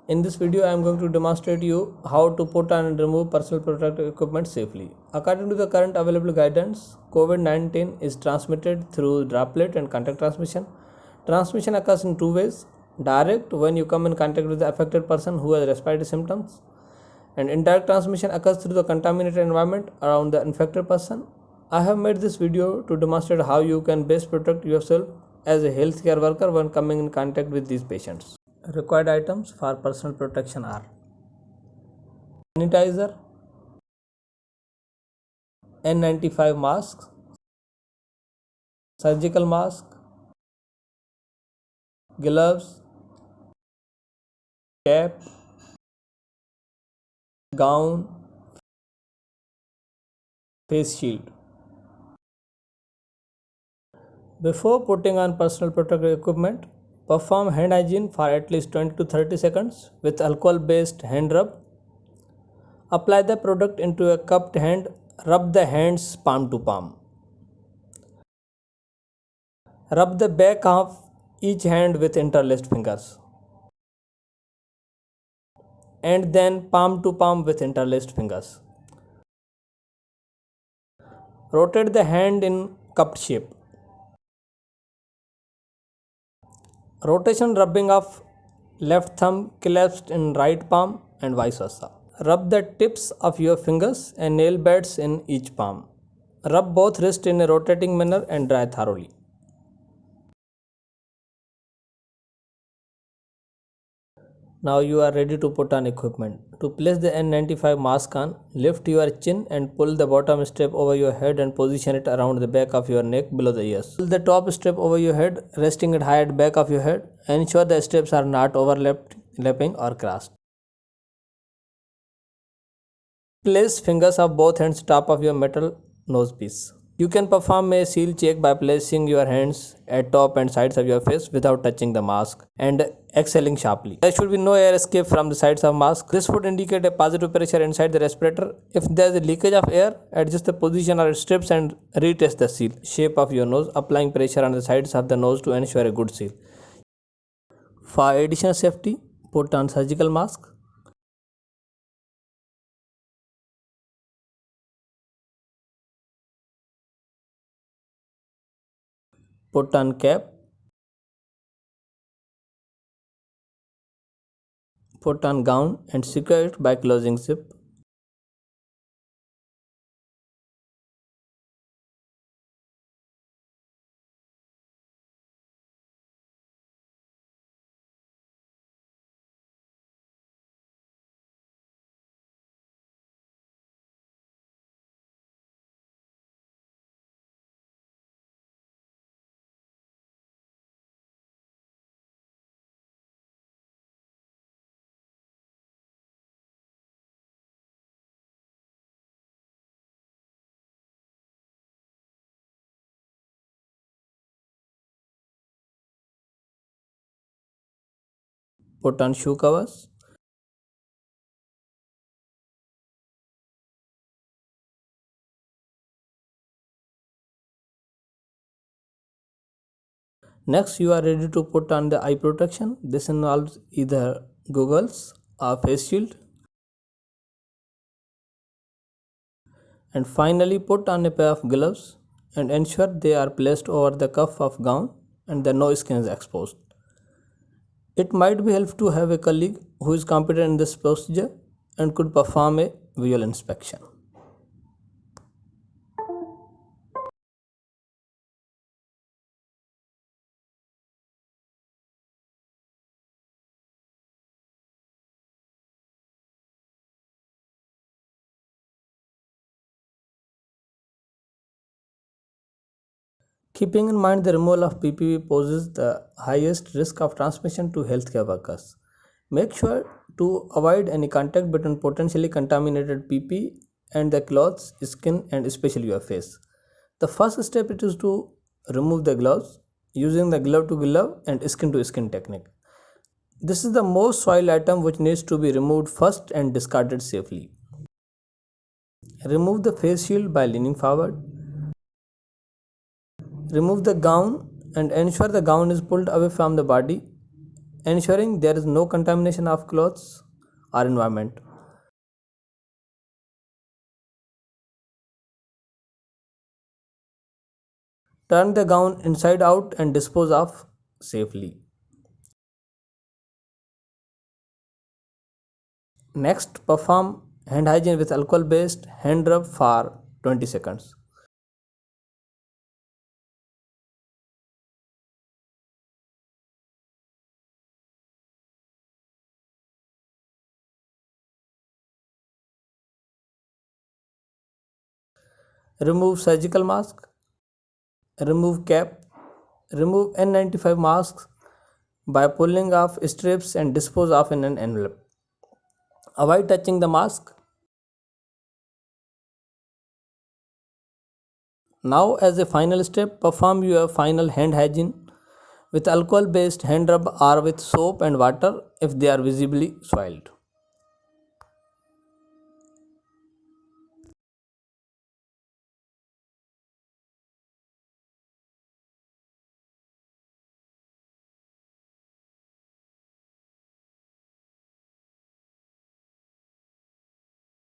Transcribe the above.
In this video, I am going to demonstrate you how to put on and remove personal protective equipment safely. According to the current available guidance, COVID-19 is transmitted through droplet and contact transmission. Transmission occurs in two ways: direct, when you come in contact with the affected person who has respiratory symptoms, and indirect transmission occurs through the contaminated environment around the infected person. I have made this video to demonstrate how you can best protect yourself as a healthcare worker when coming in contact with these patients. Required items for personal protection are sanitizer, N95 masks, surgical mask, gloves, cap, gown, face shield. Before putting on personal protective equipment, perform hand hygiene for at least 20 to 30 seconds with alcohol based hand rub. Apply the product into a cupped hand, rub the hands palm to palm. Rub the back of each hand with interlaced fingers, and then palm to palm with interlaced fingers. Rotate the hand in cupped shape. Rotation rubbing of left thumb clasped in right palm and vice versa. Rub the tips of your fingers and nail beds in each palm. Rub both wrists in a rotating manner and dry thoroughly. Now you are ready to put on equipment. To place the N95 mask on, lift your chin and pull the bottom strap over your head and position it around the back of your neck below the ears. Pull the top strap over your head, resting it high at back of your head. Ensure the straps are not overlapping or crossed. Place fingers of both hands top of your metal nose piece. You can perform a seal check by placing your hands at top and sides of your face without touching the mask and exhaling sharply. There should be no air escape from the sides of mask. This would indicate a positive pressure inside the respirator. If there is a leakage of air, adjust the position of strips and retest the seal shape of your nose, applying pressure on the sides of the nose to ensure a good seal. For additional safety, put on surgical mask. Put on cap. Put on gown and secure it by closing zip. Put on shoe covers. Next, you are ready to put on the eye protection. This involves either goggles or face shield. And finally, put on a pair of gloves and ensure they are placed over the cuff of gown and that no skin is exposed. It might be helpful to have a colleague who is competent in this procedure and could perform a visual inspection. Keeping in mind the removal of PPE poses the highest risk of transmission to healthcare workers. Make sure to avoid any contact between potentially contaminated PPE and the clothes, skin, and especially your face. The first step is to remove the gloves using the glove to glove and skin to skin technique. This is the most soiled item which needs to be removed first and discarded safely. Remove the face shield by leaning forward. Remove the gown and ensure the gown is pulled away from the body ensuring there is no contamination of clothes or environment. Turn the gown inside out and dispose of safely. Next, perform hand hygiene with alcohol based hand rub for 20 seconds. Remove surgical mask, remove cap, remove N95 masks by pulling off strips and dispose of in an envelope. Avoid touching the mask. Now, as a final step, perform your final hand hygiene with alcohol based hand rub or with soap and water if they are visibly soiled.